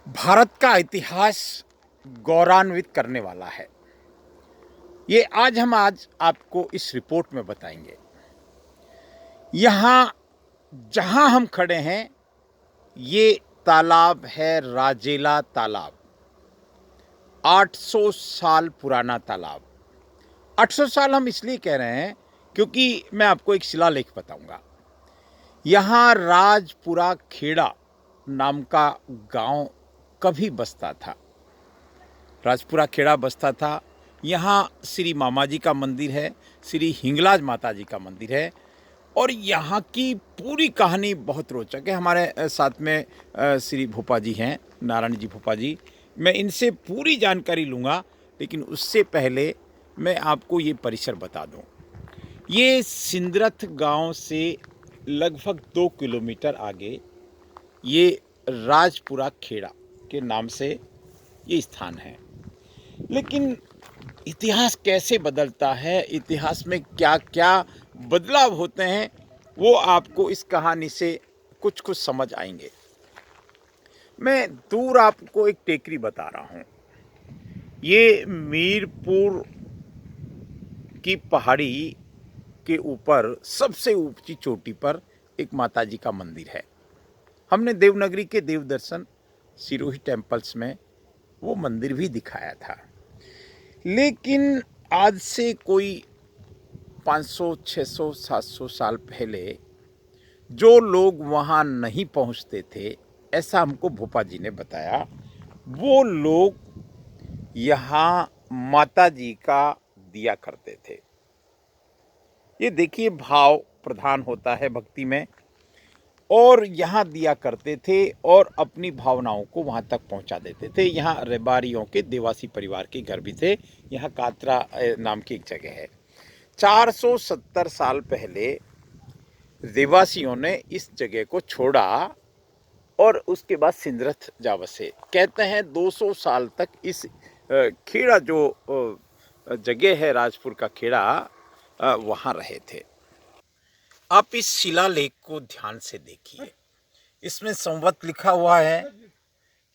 भारत का इतिहास गौरवान्वित करने वाला है। ये आज आपको इस रिपोर्ट में बताएंगे। यहाँ जहाँ हम खड़े हैं ये तालाब है राजेला तालाब। 800 साल पुराना तालाब। 800 साल हम इसलिए कह रहे हैं क्योंकि मैं आपको एक शिलालेख बताऊंगा। यहाँ राजपुरा खेड़ा नाम का गांव कभी बसता था। राजपुरा खेड़ा बसता था। यहाँ श्री मामा जी का मंदिर है, श्री हिंगलाज माता जी का मंदिर है और यहाँ की पूरी कहानी बहुत रोचक है। हमारे साथ में श्री भोपा जी हैं, नारायण जी भोपा जी। मैं इनसे पूरी जानकारी लूँगा, लेकिन उससे पहले मैं आपको ये परिसर बता दूँ। ये सिंदरथ गांव से लगभग 2 किलोमीटर आगे ये राजपुरा खेड़ा के नाम से ये स्थान है। लेकिन इतिहास कैसे बदलता है, इतिहास में क्या क्या बदलाव होते हैं, वो आपको इस कहानी से कुछ कुछ समझ आएंगे। मैं दूर आपको एक टेकरी बता रहा हूँ। ये मीरपुर की पहाड़ी के ऊपर सबसे ऊंची चोटी पर एक माता जी का मंदिर है। हमने देवनगरी के देव दर्शन सिरोही टेम्पल्स में वो मंदिर भी दिखाया था। लेकिन आज से कोई 500, 600, 700 साल पहले जो लोग वहाँ नहीं पहुँचते थे, ऐसा हमको भोपा जी ने बताया, वो लोग यहाँ माता जी का दिया करते थे। ये देखिए, भाव प्रधान होता है भक्ति में, और यहाँ दिया करते थे और अपनी भावनाओं को वहाँ तक पहुँचा देते थे। यहाँ रेबारियों के देवासी परिवार के घर भी थे। यहाँ कातरा नाम की एक जगह है। 470 साल पहले देवासियों ने इस जगह को छोड़ा और उसके बाद सिंदरथ जा बसे। कहते हैं 200 साल तक इस खेड़ा जो जगह है राजपुर का खेड़ा, वहाँ रहे थे। आप इस शिलालेख को ध्यान से देखिए। इसमें संवत लिखा हुआ है।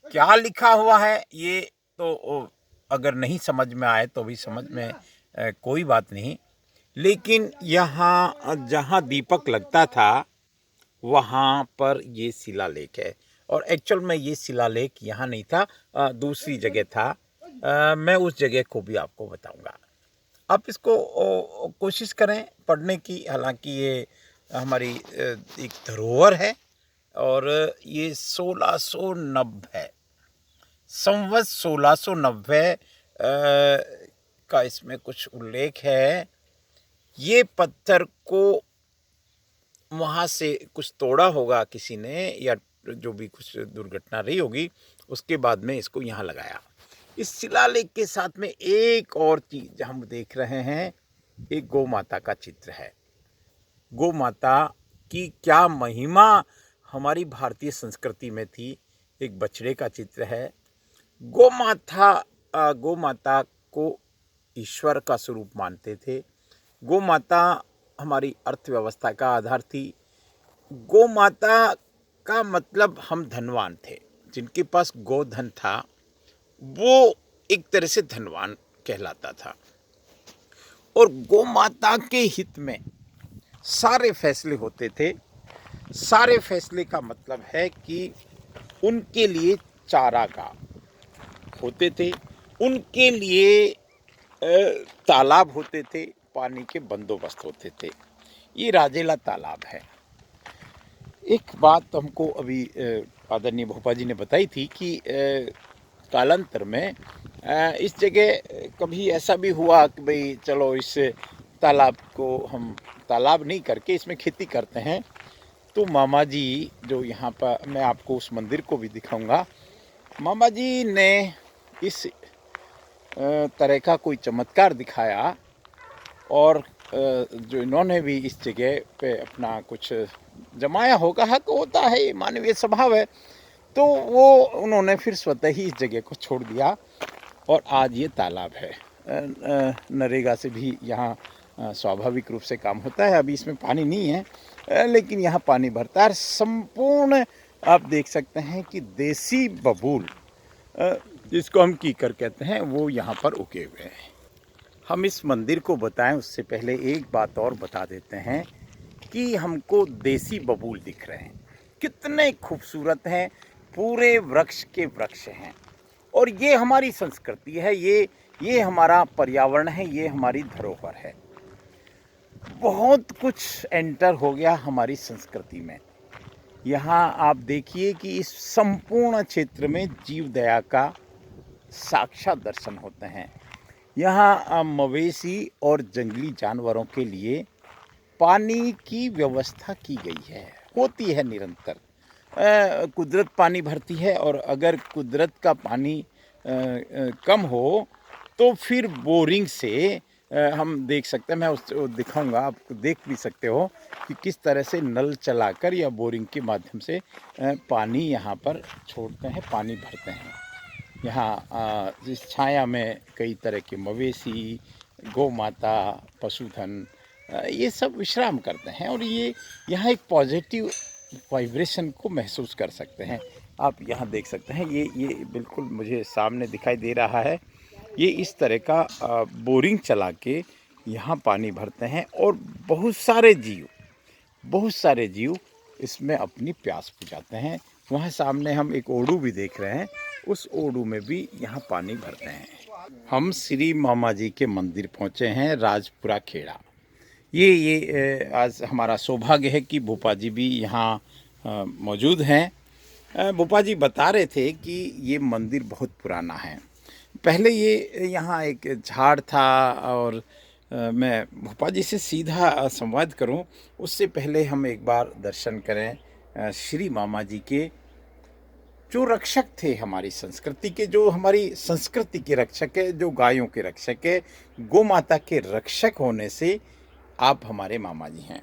क्या लिखा हुआ है ये तो अगर नहीं समझ में आए तो भी समझ में कोई बात नहीं। लेकिन यहाँ जहाँ दीपक लगता था वहाँ पर ये शिलालेख है। और एक्चुअल में ये शिलालेख यहाँ नहीं था, दूसरी जगह था। मैं उस जगह को भी आपको बताऊंगा। आप इसको कोशिश करें पढ़ने की। हालांकि ये हमारी एक धरोहर है और ये 1690 संवत 1690 का इसमें कुछ उल्लेख है। ये पत्थर को वहाँ से कुछ तोड़ा होगा किसी ने, या जो भी कुछ दुर्घटना रही होगी, उसके बाद में इसको यहाँ लगाया। इस शिलालेख के साथ में एक और चीज हम देख रहे हैं, एक गौ माता का चित्र है। गौ माता की क्या महिमा हमारी भारतीय संस्कृति में थी। एक बछड़े का चित्र है। गौ माता को ईश्वर का स्वरूप मानते थे। गौ माता हमारी अर्थव्यवस्था का आधार थी। गौ माता का मतलब हम धनवान थे। जिनके पास गोधन था वो एक तरह से धनवान कहलाता था। और गौ माता के हित में सारे फैसले होते थे। सारे फैसले का मतलब है कि उनके लिए चारागाह होते थे, उनके लिए तालाब होते थे, पानी के बंदोबस्त होते थे। ये राजेला तालाब है। एक बात हमको अभी आदरणीय भोपा जी ने बताई थी कि कालांतर में इस जगह कभी ऐसा भी हुआ कि भाई चलो इस तालाब को हम तालाब नहीं करके इसमें खेती करते हैं। तो मामा जी जो यहाँ पर, मैं आपको उस मंदिर को भी दिखाऊंगा, मामा जी ने इस तरह का कोई चमत्कार दिखाया और जो इन्होंने भी इस जगह पे अपना कुछ जमाया होगा। हक होता है, मानवीय स्वभाव है। तो वो उन्होंने फिर स्वतः ही इस जगह को छोड़ दिया और आज ये तालाब है। नरेगा से भी यहाँ स्वाभाविक रूप से काम होता है। अभी इसमें पानी नहीं है, लेकिन यहाँ पानी भरता है। संपूर्ण आप देख सकते हैं कि देसी बबूल जिसको हम कीकर कहते हैं, वो यहाँ पर उगे हुए हैं। हम इस मंदिर को बताएं उससे पहले एक बात और बता देते हैं कि हमको देसी बबूल दिख रहे हैं, कितने खूबसूरत हैं, पूरे वृक्ष के वृक्ष हैं। और ये हमारी संस्कृति है, ये हमारा पर्यावरण है, ये हमारी धरोहर है। बहुत कुछ एंटर हो गया हमारी संस्कृति में। यहाँ आप देखिए कि इस संपूर्ण क्षेत्र में जीव दया का साक्षात दर्शन होते हैं। यहाँ मवेशी और जंगली जानवरों के लिए पानी की व्यवस्था की गई है, होती है निरंतर। कुदरत पानी भरती है, और अगर कुदरत का पानी कम हो तो फिर बोरिंग से हम देख सकते हैं, मैं उसको दिखाऊंगा, आप देख भी सकते हो कि किस तरह से नल चलाकर या बोरिंग के माध्यम से पानी यहाँ पर छोड़ते हैं, पानी भरते हैं। यहाँ इस छाया में कई तरह के मवेशी, गौ माता, पशुधन, ये सब विश्राम करते हैं, और ये यहाँ एक पॉजिटिव वाइब्रेशन को महसूस कर सकते हैं। आप यहाँ देख सकते हैं, ये बिल्कुल मुझे सामने दिखाई दे रहा है। ये इस तरह का बोरिंग चला के यहाँ पानी भरते हैं, और बहुत सारे जीव इसमें अपनी प्यास बुझाते हैं। वहाँ सामने हम एक ओडू भी देख रहे हैं, उस ओडू में भी यहाँ पानी भरते हैं। हम श्री मामा जी के मंदिर पहुँचे हैं, राजपुरा खेड़ा। ये आज हमारा सौभाग्य है कि भोपा जी भी यहाँ मौजूद हैं। भोपा जी बता रहे थे कि ये मंदिर बहुत पुराना है। पहले ये यहाँ एक झाड़ था, और मैं भोपा जी से सीधा संवाद करूं उससे पहले हम एक बार दर्शन करें श्री मामा जी के, जो रक्षक थे हमारी संस्कृति के, जो हमारी संस्कृति के रक्षक है, जो गायों के रक्षक है, गौ माता के रक्षक होने से आप हमारे मामा जी हैं।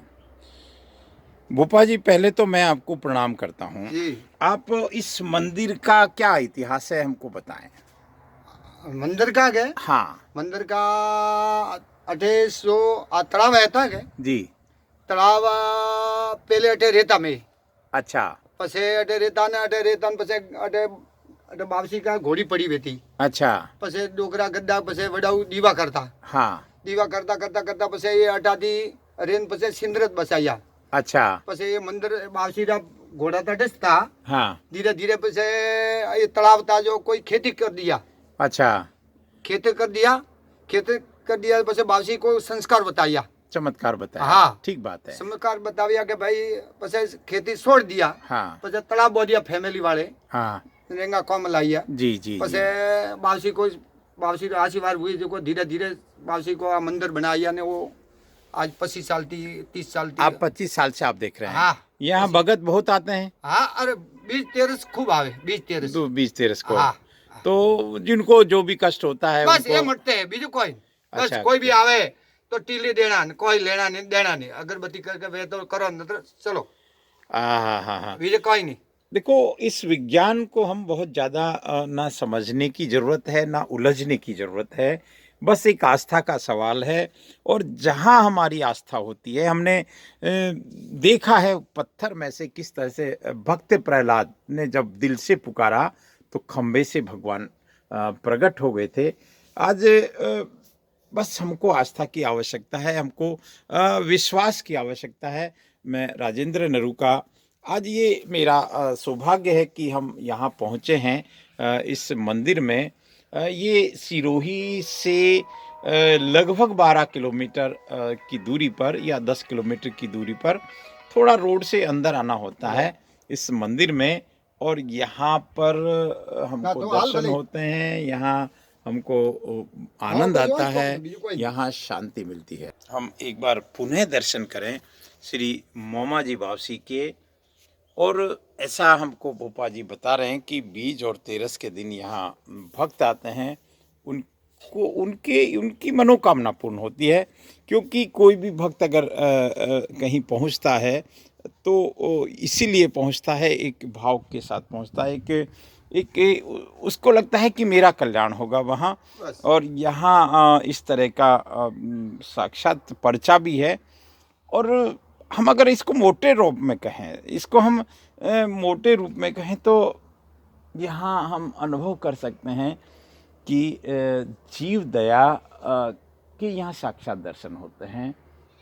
भोपा जी, पहले तो मैं आपको प्रणाम करता हूँ। आप इस मंदिर का क्या इतिहास है हमको बताएं। मंदिर का क्या? हाँ, मंदिर का 2800 तालाब है था क्या जी। तालाब पहले अटे रेता में, अच्छा, पसे अटे रेता ने पसे अटे अटे बावसी का घोड़ी पड़ी हुई थी। अच्छा, पसे डोकरा गद्दा पसे वडाऊ दीवा करता, हाँ, दीवा करता करता करता पसे ये अटाती रेन पसे सिंदरत बसाया। अच्छा, पसे ये मंदिर बावसी का घोड़ा तटस था। हाँ, धीरे धीरे पसे ये तालाब था जो कोई खेती कर दिया। अच्छा, खेती कर दिया पसे बावसी को संस्कार बताया, चमत्कार बताया। हाँ, ठीक बात है। संस्कार बताया कि भाई पसे खेती छोड़ दिया। हाँ, पसे तालाब बो दिया फैमिली वाले, हाँ, रेंगा कम लाइया। जी। पसे बावसी आशीर्वाद हुई, जो धीरे धीरे बावसी को मंदिर बनाया ने, वो आज 25 साल 30 साल आप 25 साल से आप देख रहे हैं। हाँ, यहाँ भगत बहुत आते हैं। हाँ, अरे 20-23 खूब आवे, 20-23 को। हाँ, तो जिनको जो भी कष्ट होता है बस ये मरते हैं, बीजू कोई बस। अच्छा, कोई भी आवे तो टीली देना, कोई लेना नहीं देना नहीं, अगरबत्ती करके वे तो करो, न तो चलो। हाँ। बीजू कोई नहीं। देखो, इस विज्ञान को हम बहुत ज़्यादा ना समझने की ज़रूरत है, ना उलझने की ज़रूरत है। बस एक आस्था का सवाल है, और जहाँ हमारी आस्था होती है, हमने देखा है पत्थर में से किस तरह से भक्त प्रहलाद ने जब दिल से पुकारा तो खम्भे से भगवान प्रकट हो गए थे। आज बस हमको आस्था की आवश्यकता है, हमको विश्वास की आवश्यकता है। मैं राजेंद्र नरूका, आज ये मेरा सौभाग्य है कि हम यहाँ पहुँचे हैं इस मंदिर में। ये सिरोही से लगभग 12 किलोमीटर की दूरी पर, या 10 किलोमीटर की दूरी पर, थोड़ा रोड से अंदर आना होता है इस मंदिर में। और यहाँ पर हमको दर्शन होते हैं, यहाँ हमको आनंद आता है, यहाँ शांति मिलती है। हम एक बार पुनः दर्शन करें श्री मामा जी बावसी के। और ऐसा हमको भोपा जी बता रहे हैं कि बीज और तेरस के दिन यहाँ भक्त आते हैं, उनको उनकी मनोकामना पूर्ण होती है। क्योंकि कोई भी भक्त अगर कहीं पहुँचता है तो इसीलिए पहुँचता है, एक भाव के साथ पहुँचता है, एक उसको लगता है कि मेरा कल्याण होगा वहाँ। और यहाँ इस तरह का साक्षात पर्चा भी है। और हम अगर इसको मोटे रूप में कहें, तो यहाँ हम अनुभव कर सकते हैं कि जीव दया के यहाँ साक्षात दर्शन होते हैं।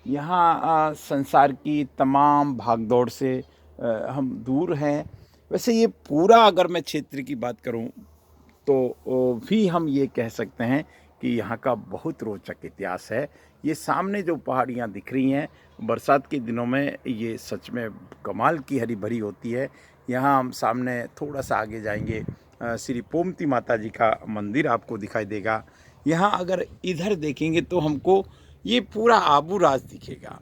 यहाँ संसार की तमाम भागदौड़ से हम दूर हैं। वैसे ये पूरा अगर मैं क्षेत्र की बात करूं तो भी हम ये कह सकते हैं कि यहाँ का बहुत रोचक इतिहास है। ये सामने जो पहाड़ियाँ दिख रही हैं, बरसात के दिनों में ये सच में कमाल की हरी भरी होती है। यहाँ हम सामने थोड़ा सा आगे जाएंगे, श्री पोमती माता जी का मंदिर आपको दिखाई देगा। यहाँ अगर इधर देखेंगे तो हमको ये पूरा आबू राज दिखेगा।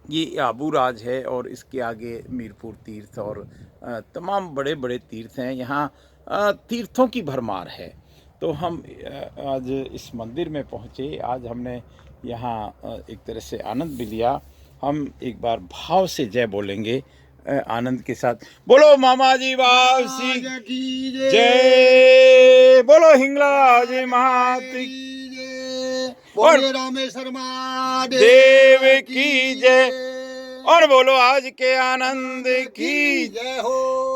ये आबू राज है और इसके आगे मीरपुर तीर्थ और तमाम बड़े बड़े तीर्थ हैं। यहाँ तीर्थों की भरमार है। तो हम आज इस मंदिर में पहुँचे। आज हमने यहाँ एक तरह से आनंद भी लिया। हम एक बार भाव से जय बोलेंगे आनंद के साथ। बोलो मामा जी वापसी जय, बोलो हिंगलाज मात बोले रामेश्वर देव की जय, और बोलो आज के आनंद की जय हो।